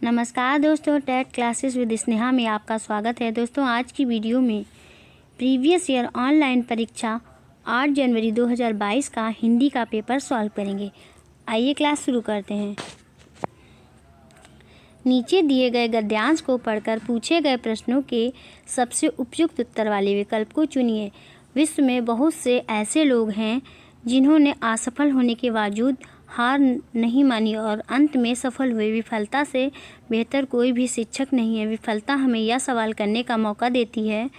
नमस्कार दोस्तों, TET classes with Sneha में आपका स्वागत है। दोस्तों आज की वीडियो में प्रीवियस ईयर ऑनलाइन परीक्षा 8 जनवरी 2022 का हिंदी का पेपर सॉल्व करेंगे। आइए क्लास शुरू करते हैं। नीचे दिए गए गद्यांश को पढ़कर पूछे गए प्रश्नों के सबसे उपयुक्त उत्तर वाले विकल्प को चुनिए। विश्व में बहुत से ऐसे लोग हैं जिन्होंने असफल होने के बावजूद हार नहीं मानी और अंत में सफल हुए। विफलता से बेहतर कोई भी शिक्षक नहीं है। विफलता हमें यह सवाल करने का मौका देती है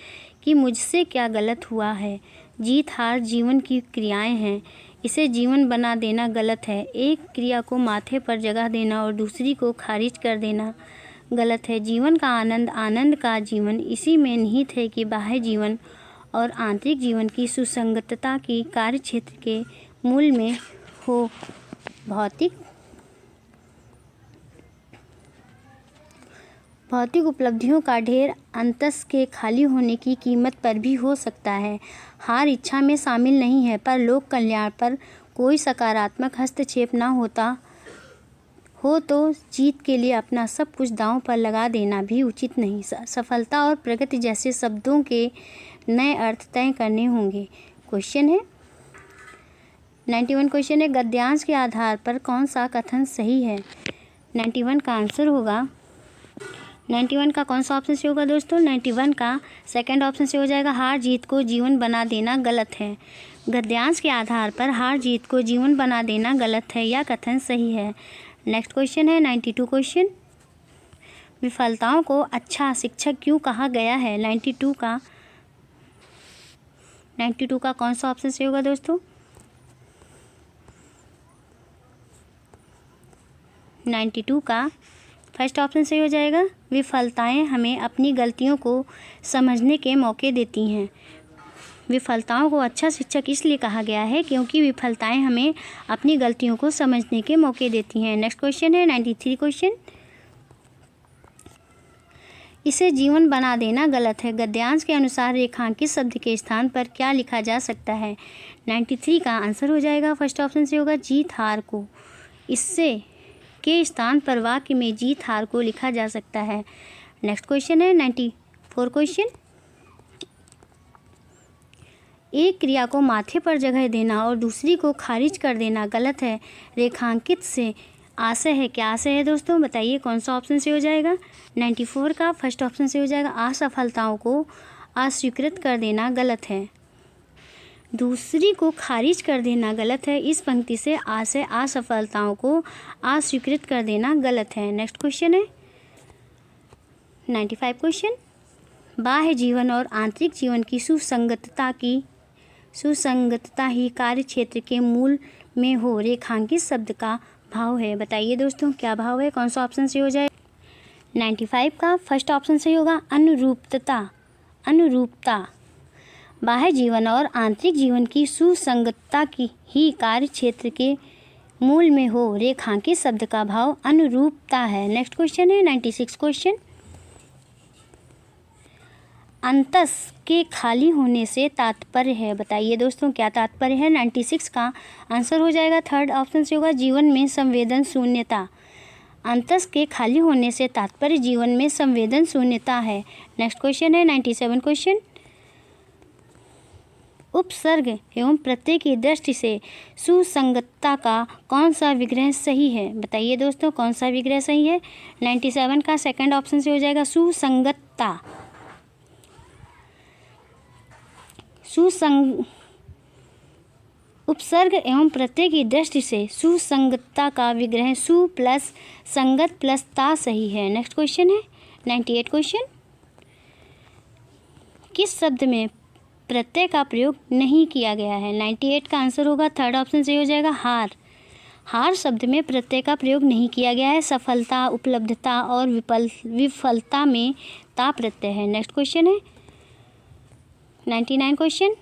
कि मुझसे क्या गलत हुआ है। जीत हार जीवन की क्रियाएं हैं, इसे जीवन बना देना गलत है। एक क्रिया को माथे पर जगह देना और दूसरी को खारिज कर देना गलत है। जीवन का आनंद, आनंद का जीवन इसी में निहित है कि बाह्य जीवन और आंतरिक जीवन की सुसंगतता की कार्य क्षेत्र के मूल में हो। भौतिक उपलब्धियों का ढेर अंतस के खाली होने की कीमत पर भी हो सकता है। हार इच्छा में शामिल नहीं है, पर लोक कल्याण पर कोई सकारात्मक हस्तक्षेप न होता हो तो जीत के लिए अपना सब कुछ दांव पर लगा देना भी उचित नहीं। सफलता और प्रगति जैसे शब्दों के नए अर्थ तय करने होंगे। क्वेश्चन है 91 क्वेश्चन है, गद्यांश के आधार पर कौन सा कथन सही है। 91 का आंसर होगा 91 का कौन सा ऑप्शन से होगा दोस्तों। 91 का सेकंड ऑप्शन से हो जाएगा, हार जीत को जीवन बना देना गलत है। गद्यांश के आधार पर हार जीत को जीवन बना देना गलत है, यह कथन सही है। नेक्स्ट क्वेश्चन है 92 क्वेश्चन, विफलताओं को अच्छा शिक्षक क्यों कहा गया है। 92 का कौन सा ऑप्शन से होगा दोस्तों। 92 का फर्स्ट ऑप्शन से हो जाएगा, विफलताएं हमें अपनी गलतियों को समझने के मौके देती हैं। विफलताओं को अच्छा शिक्षक इसलिए कहा गया है क्योंकि विफलताएं हमें अपनी गलतियों को समझने के मौके देती हैं। नेक्स्ट क्वेश्चन है 93 क्वेश्चन, इसे जीवन बना देना गलत है। गद्यांश के अनुसार रेखांकित शब्द के स्थान पर क्या लिखा जा सकता है। 93 का आंसर हो जाएगा, फर्स्ट ऑप्शन से होगा, जीत हार को। इससे के स्थान पर वाक्य में जीत हार को लिखा जा सकता है। नेक्स्ट क्वेश्चन है 94 क्वेश्चन, एक क्रिया को माथे पर जगह देना और दूसरी को खारिज कर देना गलत है। रेखांकित से आशय है, क्या आशय है दोस्तों, बताइए कौन सा ऑप्शन से हो जाएगा। 94 का फर्स्ट ऑप्शन से हो जाएगा, असफलताओं को अस्वीकृत कर देना गलत है। दूसरी को खारिज कर देना गलत है। इस पंक्ति से आशय असफलताओं को अस्वीकृत कर देना गलत है। नेक्स्ट क्वेश्चन है 95 क्वेश्चन, बाह्य जीवन और आंतरिक जीवन की सुसंगतता ही कार्य क्षेत्र के मूल में हो। रेखांकित शब्द का भाव है, बताइए दोस्तों क्या भाव है, कौन सा ऑप्शन से हो जाए। 95 का फर्स्ट ऑप्शन से होगा, अनुरूपता। बाह्य जीवन और आंतरिक जीवन की सुसंगतता की ही कार्य क्षेत्र के मूल में हो। रेखांकित शब्द का भाव अनुरूपता है। नेक्स्ट क्वेश्चन है 96 क्वेश्चन, अंतस के खाली होने से तात्पर्य है, बताइए दोस्तों क्या तात्पर्य है। 96 का आंसर हो जाएगा, थर्ड ऑप्शन से होगा, जीवन में संवेदन शून्यता। अंतस के खाली होने से तात्पर्य जीवन में संवेदन शून्यता है। नेक्स्ट क्वेश्चन है 97 क्वेश्चन, उपसर्ग एवं प्रत्यय की दृष्टि से सुसंगतता का कौन सा विग्रह सही है, बताइए दोस्तों कौन सा विग्रह सही है। 97 का सेकंड ऑप्शन से हो जाएगा, सुसंगतता। उपसर्ग एवं प्रत्यय की दृष्टि से सुसंगतता का विग्रह सु प्लस संगत प्लस ता सही है। नेक्स्ट क्वेश्चन है 98 क्वेश्चन, किस शब्द में प्रत्यय का प्रयोग नहीं किया गया है। 98 का आंसर होगा, थर्ड ऑप्शन से हो जाएगा, हार शब्द में प्रत्यय का प्रयोग नहीं किया गया है। सफलता, उपलब्धता और विफलता में ता प्रत्यय है। नेक्स्ट क्वेश्चन है 99 क्वेश्चन,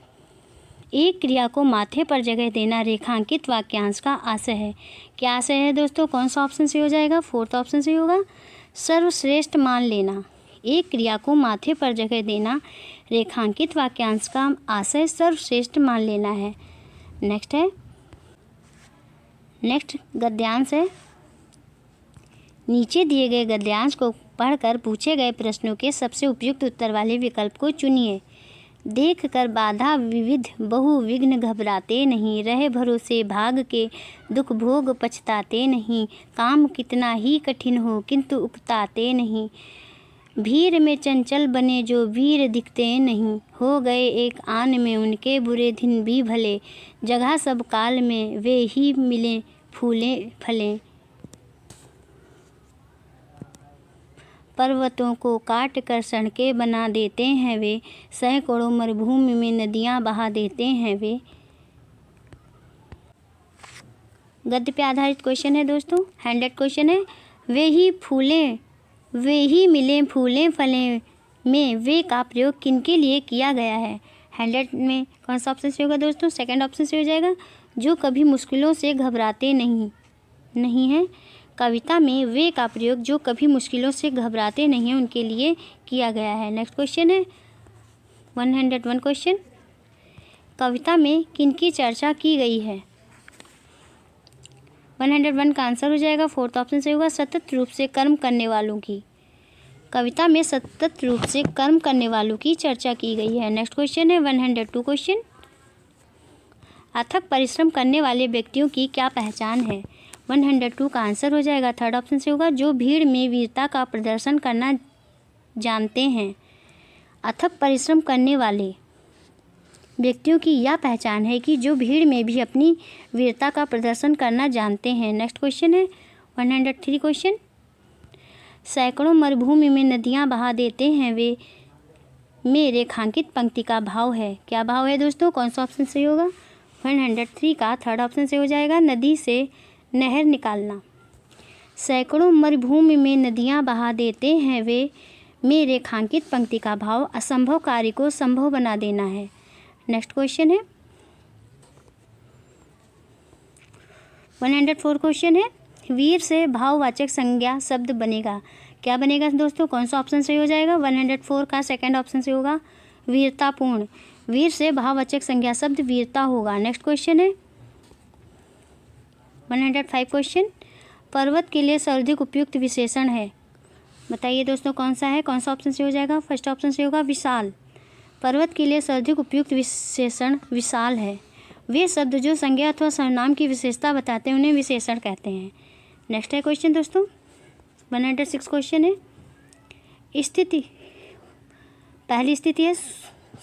एक क्रिया को माथे पर जगह देना रेखांकित वाक्यांश का आशय है, क्या आशय है दोस्तों, कौन सा ऑप्शन से हो जाएगा। फोर्थ ऑप्शन से होगा, सर्वश्रेष्ठ मान लेना। एक क्रिया को माथे पर जगह देना रेखांकित वाक्यांश का आशय सर्वश्रेष्ठ मान लेना है। नेक्स्ट गद्यांश है, नीचे दिए गए गद्यांश को पढ़कर पूछे गए प्रश्नों के सबसे उपयुक्त उत्तर वाले विकल्प को चुनिए। देखकर बाधा विविध बहुविघ्न घबराते नहीं, रहे भरोसे भाग के दुख भोग पछताते नहीं। काम कितना ही कठिन हो किंतु उकताते नहीं, भीड़ में चंचल बने जो वीर दिखते नहीं। हो गए एक आन में उनके बुरे दिन भी भले, जगह सब काल में वे ही मिले फूले फले। पर्वतों को काट कर सड़कें बना देते हैं वे, सैकड़ों मरुभूमि में नदियां बहा देते हैं वे। गद्य पे आधारित क्वेश्चन है दोस्तों, हैंडेड क्वेश्चन है। वे ही मिले फूले फले में वे का प्रयोग किनके लिए किया गया है। हैंडेड में कौन सा ऑप्शन से होगा दोस्तों? सेकंड ऑप्शन से हो जाएगा, जो कभी मुश्किलों से घबराते नहीं है। कविता में वे का प्रयोग जो कभी मुश्किलों से घबराते नहीं हैं उनके लिए किया गया है। नेक्स्ट क्वेश्चन है 101 क्वेश्चन, कविता में किनकी चर्चा की गई है। 101 का आंसर हो जाएगा फोर्थ ऑप्शन से होगा, सतत रूप से कर्म करने वालों की। कविता में सतत रूप से कर्म करने वालों की चर्चा की गई है। नेक्स्ट क्वेश्चन है 102 क्वेश्चन, अथक परिश्रम करने वाले व्यक्तियों की क्या पहचान है। 102 का आंसर हो जाएगा थर्ड ऑप्शन से होगा, जो भीड़ में वीरता का प्रदर्शन करना जानते हैं। अथक परिश्रम करने वाले व्यक्तियों की यह पहचान है कि जो भीड़ में भी अपनी वीरता का प्रदर्शन करना जानते हैं। नेक्स्ट क्वेश्चन है 103 क्वेश्चन, सैकड़ों मरुभूमि में नदियां बहा देते हैं वे में रेखांकित पंक्ति का भाव है। क्या भाव है दोस्तों? कौन सा ऑप्शन सही होगा? 103 का थर्ड ऑप्शन से हो जाएगा, नदी से नहर निकालना। सैकड़ों मरुभूमि में नदियां बहा देते हैं वे में रेखांकित पंक्ति का भाव असंभव कार्य को संभव बना देना है। नेक्स्ट क्वेश्चन है 104 क्वेश्चन है, वीर से भाववाचक संज्ञा शब्द बनेगा। क्या बनेगा दोस्तों? कौन सा ऑप्शन सही हो जाएगा? 104 का सेकंड ऑप्शन से होगा, वीरतापूर्ण। वीर से भाववाचक संज्ञा शब्द वीरता होगा। नेक्स्ट क्वेश्चन है 105 क्वेश्चन, पर्वत के लिए सर्वाधिक उपयुक्त विशेषण है। बताइए दोस्तों कौन सा है? कौन सा ऑप्शन से हो जाएगा? फर्स्ट ऑप्शन से होगा, विशाल। पर्वत के लिए सर्वाधिक उपयुक्त विशेषण विशाल है। वे शब्द जो संज्ञा अथवा सर्वनाम की विशेषता बताते हैं उन्हें विशेषण कहते हैं। नेक्स्ट है क्वेश्चन दोस्तों 106 क्वेश्चन है, स्थिति। पहली स्थिति है,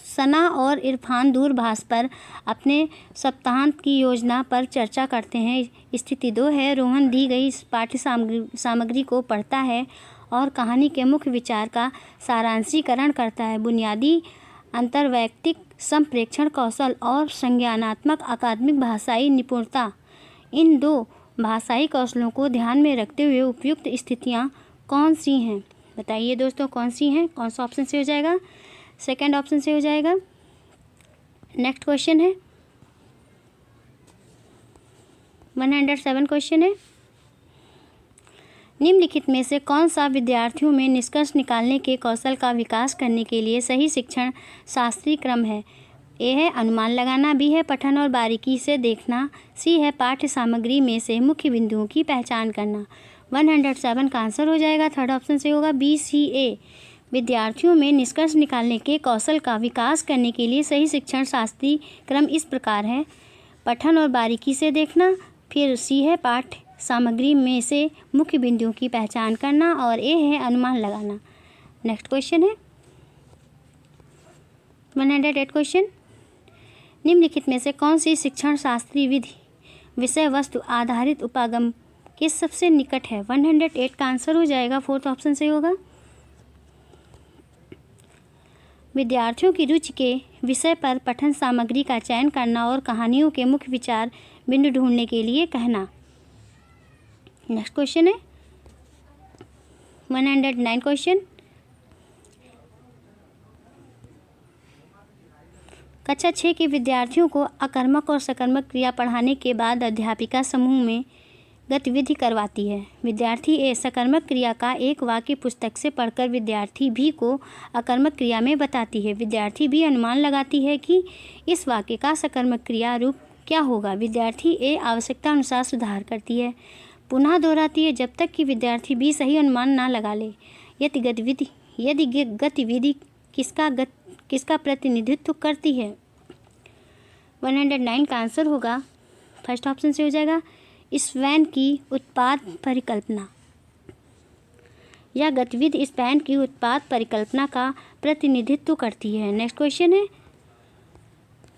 सना और इरफान दूरभाष पर अपने सप्ताहांत की योजना पर चर्चा करते हैं। स्थिति 2 है, रोहन दी गई पाठ्य सामग्री को पढ़ता है और कहानी के मुख्य विचार का सारांशीकरण करता है। बुनियादी अंतर्वैयक्तिक संप्रेक्षण कौशल और संज्ञानात्मक अकादमिक भाषाई निपुणता, इन दो भाषाई कौशलों को ध्यान में रखते हुए उपयुक्त स्थितियाँ कौन सी हैं। बताइए दोस्तों कौन सी हैं? कौन सा ऑप्शन से हो जाएगा? सेकंड ऑप्शन से हो जाएगा। नेक्स्ट क्वेश्चन है 107 क्वेश्चन है, निम्नलिखित में से कौन सा विद्यार्थियों में निष्कर्ष निकालने के कौशल का विकास करने के लिए सही शिक्षण शास्त्रीय क्रम है। ए है अनुमान लगाना, बी है पठन और बारीकी से देखना, सी है पाठ्य सामग्री में से मुख्य बिंदुओं की पहचान करना। 107 का आंसर हो जाएगा थर्ड ऑप्शन से होगा, बी सी ए। विद्यार्थियों में निष्कर्ष निकालने के कौशल का विकास करने के लिए सही शिक्षण शास्त्रीय क्रम इस प्रकार है, पठन और बारीकी से देखना, फिर सी है पाठ्य सामग्री में से मुख्य बिंदुओं की पहचान करना, और ए है अनुमान लगाना। नेक्स्ट क्वेश्चन है 108 क्वेश्चन, निम्नलिखित में से कौन सी शिक्षण शास्त्रीय विधि विषय वस्तु आधारित उपागम के सबसे निकट है। 108 का आंसर हो जाएगा फोर्थ ऑप्शन से होगा, विद्यार्थियों की रुचि के विषय पर पठन सामग्री का चयन करना और कहानियों के मुख्य विचार बिंदु ढूंढने के लिए कहना। नेक्स्ट क्वेश्चन है 109 क्वेश्चन, कक्षा 6 के विद्यार्थियों को अकर्मक और सकर्मक क्रिया पढ़ाने के बाद अध्यापिका समूह में गतिविधि करवाती है। विद्यार्थी ए सकर्मक क्रिया का एक वाक्य पुस्तक से पढ़कर विद्यार्थी बी को अकर्मक क्रिया में बताती है। विद्यार्थी बी अनुमान लगाती है कि इस वाक्य का सकर्मक क्रिया रूप क्या होगा। विद्यार्थी ए आवश्यकता अनुसार सुधार करती है। पुनः दोहराती है जब तक कि विद्यार्थी भी सही अनुमान ना लगा ले। यदि गतिविधि किसका प्रतिनिधित्व करती है? 109 का आंसर होगा, फर्स्ट ऑप्शन से हो जाएगा, स्पैन की उत्पाद परिकल्पना। यह गतिविधि स्पैन की उत्पाद परिकल्पना का प्रतिनिधित्व करती है। नेक्स्ट क्वेश्चन है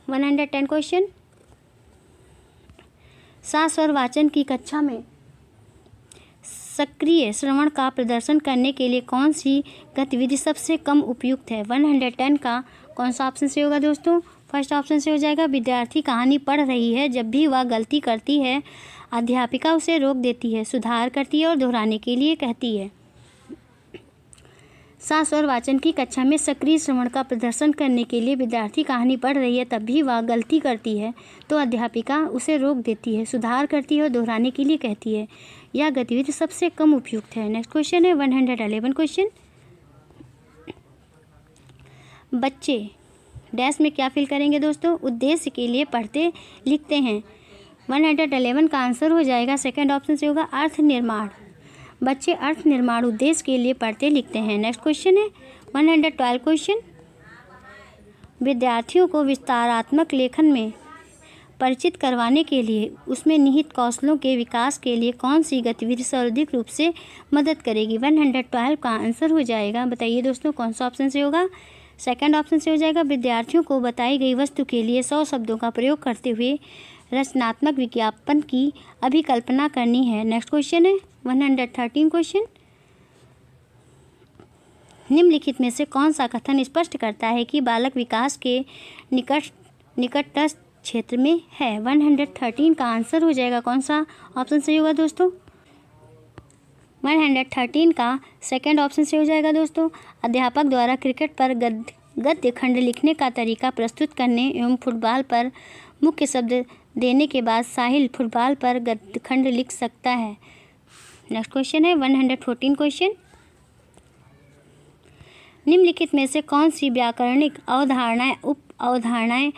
110 क्वेश्चन, सस्वर वाचन की कक्षा में सक्रिय श्रवण का प्रदर्शन करने के लिए कौन सी गतिविधि सबसे कम उपयुक्त है? 110 का कौन सा ऑप्शन से होगा दोस्तों? फर्स्ट ऑप्शन से हो जाएगा, विद्यार्थी कहानी पढ़ रही है, जब भी वह गलती करती है अध्यापिका उसे रोक देती है, सुधार करती है और दोहराने के लिए कहती है। सस्वर वाचन की कक्षा में सक्रिय श्रवण का प्रदर्शन करने के लिए विद्यार्थी कहानी पढ़ रही है, तब भी वह गलती करती है तो अध्यापिका उसे रोक देती है, सुधार करती है और दोहराने के लिए कहती है। यह गतिविधि सबसे कम उपयुक्त है। नेक्स्ट क्वेश्चन है 111 क्वेश्चन, बच्चे डैश में क्या फिल करेंगे दोस्तों? उद्देश्य के लिए पढ़ते लिखते हैं। 111 का आंसर हो जाएगा, सेकंड ऑप्शन से होगा, अर्थ निर्माण। बच्चे अर्थ निर्माण उद्देश्य के लिए पढ़ते लिखते हैं। नेक्स्ट क्वेश्चन है 112 क्वेश्चन, विद्यार्थियों को विस्तारात्मक लेखन में परिचित करवाने के लिए उसमें निहित कौशलों के विकास के लिए कौन सी गतिविधि सर्वाधिक रूप से मदद करेगी? 112 का आंसर हो जाएगा, बताइए दोस्तों कौन सा ऑप्शन से होगा? सेकंड ऑप्शन से हो जाएगा, विद्यार्थियों को बताई गई वस्तु के लिए 100 शब्दों का प्रयोग करते हुए रचनात्मक विज्ञापन की अभिकल्पना करनी है। नेक्स्ट क्वेश्चन है 113 क्वेश्चन, निम्नलिखित में से कौन सा कथन स्पष्ट करता है कि बालक विकास के निकटस्थ क्षेत्र में है? 113 का आंसर हो जाएगा, कौन सा ऑप्शन से होगा दोस्तों? 113 का सेकंड ऑप्शन से हो जाएगा दोस्तों, अध्यापक द्वारा क्रिकेट पर गद्य खंड लिखने का तरीका प्रस्तुत करने एवं फुटबॉल पर मुख्य शब्द देने के बाद साहिल फुटबॉल पर गद्य खंड लिख सकता है। नेक्स्ट क्वेश्चन है 114 क्वेश्चन, निम्नलिखित में से कौन सी व्याकरणिक अवधारणाएं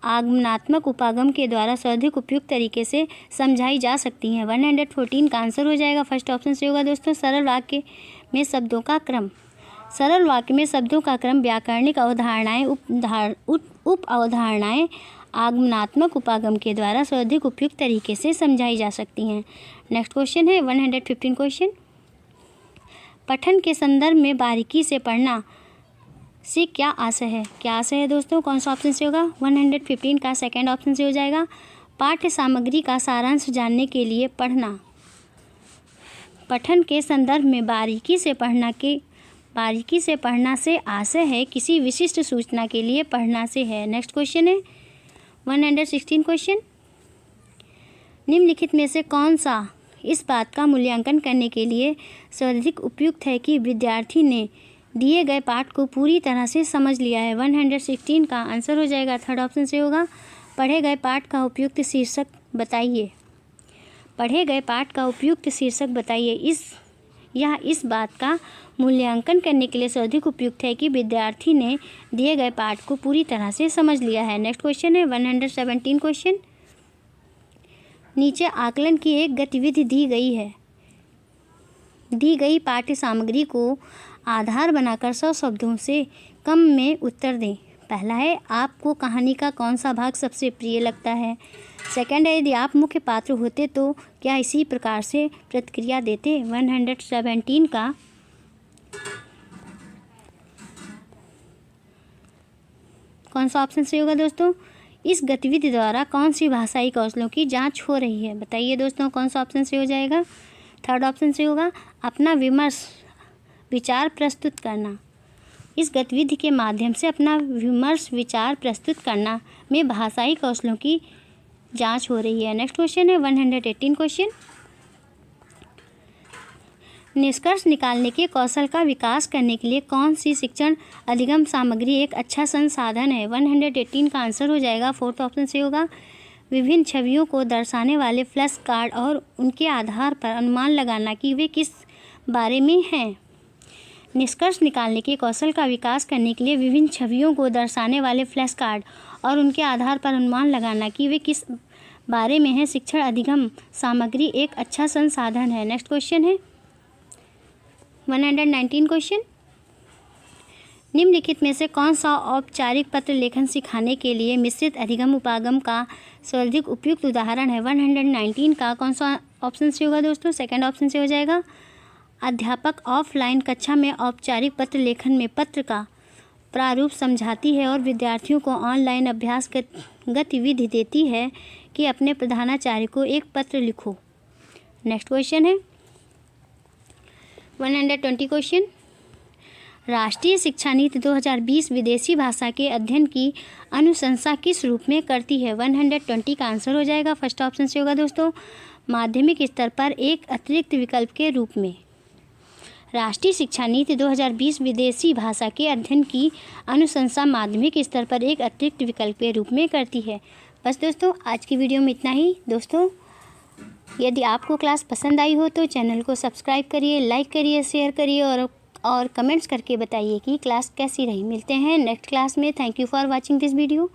आगमनात्मक उपागम के द्वारा सर्वाधिक उपयुक्त तरीके से समझाई जा सकती हैं? 114 का आंसर हो जाएगा, फर्स्ट ऑप्शन से होगा दोस्तों, सरल वाक्य में शब्दों का क्रम। सरल वाक्य में शब्दों का क्रम व्याकरणिक अवधारणाएं उप अवधारणाएं आगमनात्मक उपागम के द्वारा सर्वाधिक उपयुक्त तरीके से समझाई जा सकती हैं। नेक्स्ट क्वेश्चन है 115 क्वेश्चन, पठन के संदर्भ में बारीकी से पढ़ना से क्या आशय है? क्या आशय है दोस्तों, कौन सा ऑप्शन से होगा? 115 का सेकंड ऑप्शन से हो जाएगा, पाठ्य सामग्री का सारांश जानने के लिए पढ़ना। पठन के संदर्भ में बारीकी से पढ़ना से आशय है किसी विशिष्ट सूचना के लिए पढ़ना से है। नेक्स्ट क्वेश्चन है 116 क्वेश्चन, निम्नलिखित में से कौन सा इस बात का मूल्यांकन करने के लिए सर्वाधिक उपयुक्त है कि विद्यार्थी ने दिए गए पाठ को पूरी तरह से समझ लिया है? 116 का आंसर हो जाएगा, थर्ड ऑप्शन से होगा, पढ़े गए पाठ का उपयुक्त शीर्षक बताइए। पढ़े गए पाठ का उपयुक्त शीर्षक बताइए। इस बात का मूल्यांकन करने के लिए सर्वाधिक उपयुक्त है कि विद्यार्थी ने दिए गए पाठ को पूरी तरह से समझ लिया है। नेक्स्ट क्वेश्चन है 117 क्वेश्चन, नीचे आकलन की एक गतिविधि दी गई है। दी गई पाठ्य सामग्री को आधार बनाकर 100 शब्दों से कम में उत्तर दें। पहला है, आपको कहानी का कौन सा भाग सबसे प्रिय लगता है? सेकंड है, यदि आप मुख्य पात्र होते तो क्या इसी प्रकार से प्रतिक्रिया देते? 117 का कौन सा ऑप्शन से होगा दोस्तों? इस गतिविधि द्वारा कौन सी भाषाई कौशलों की जांच हो रही है? बताइए दोस्तों कौन सा ऑप्शन से हो जाएगा? थर्ड ऑप्शन से होगा, अपना विचार प्रस्तुत करना। इस गतिविधि के माध्यम से अपना विचार प्रस्तुत करना में भाषाई कौशलों की जांच हो रही है। नेक्स्ट क्वेश्चन है 118 क्वेश्चन, निष्कर्ष निकालने के कौशल का विकास करने के लिए कौन सी शिक्षण अधिगम सामग्री एक अच्छा संसाधन है? 118 का आंसर हो जाएगा, फोर्थ ऑप्शन से होगा, विभिन्न छवियों को दर्शाने वाले फ्लैश कार्ड और उनके आधार पर अनुमान लगाना कि वे किस बारे में हैं। निष्कर्ष निकालने के कौशल का विकास करने के लिए विभिन्न छवियों को दर्शाने वाले फ्लैश कार्ड और उनके आधार पर अनुमान लगाना कि वे किस बारे में है। शिक्षण अधिगम सामग्री एक अच्छा संसाधन है। नेक्स्ट क्वेश्चन है 119 क्वेश्चन, निम्नलिखित में से कौन सा औपचारिक पत्र लेखन सिखाने के लिए मिश्रित अधिगम उपागम का सर्वाधिक उपयुक्त उदाहरण है। 119 का कौन सा ऑप्शन से होगा दोस्तों? सेकंड ऑप्शन से हो जाएगा। अध्यापक ऑफलाइन कक्षा में औपचारिक पत्र लेखन में पत्र का प्रारूप समझाती है और विद्यार्थियों को ऑनलाइन अभ्यास गतिविधि देती है कि अपने प्रधानाचार्य को एक पत्र लिखो। नेक्स्ट क्वेश्चन है 120 क्वेश्चन, राष्ट्रीय शिक्षा नीति 2020 विदेशी भाषा के अध्ययन की अनुशंसा किस रूप में करती है। 120 का आंसर हो जाएगा, फर्स्ट ऑप्शन से होगा दोस्तों, माध्यमिक स्तर पर एक अतिरिक्त विकल्प के रूप में। राष्ट्रीय शिक्षा नीति 2020 विदेशी भाषा के अध्ययन की अनुशंसा माध्यमिक स्तर पर एक अतिरिक्त विकल्प के रूप में करती है। बस दोस्तों आज की वीडियो में इतना ही। दोस्तों यदि आपको क्लास पसंद आई हो तो चैनल को सब्सक्राइब करिए, लाइक करिए, शेयर करिए और कमेंट्स करके बताइए कि क्लास कैसी रही। मिलते हैं नेक्स्ट क्लास में। Thank you for watching this video.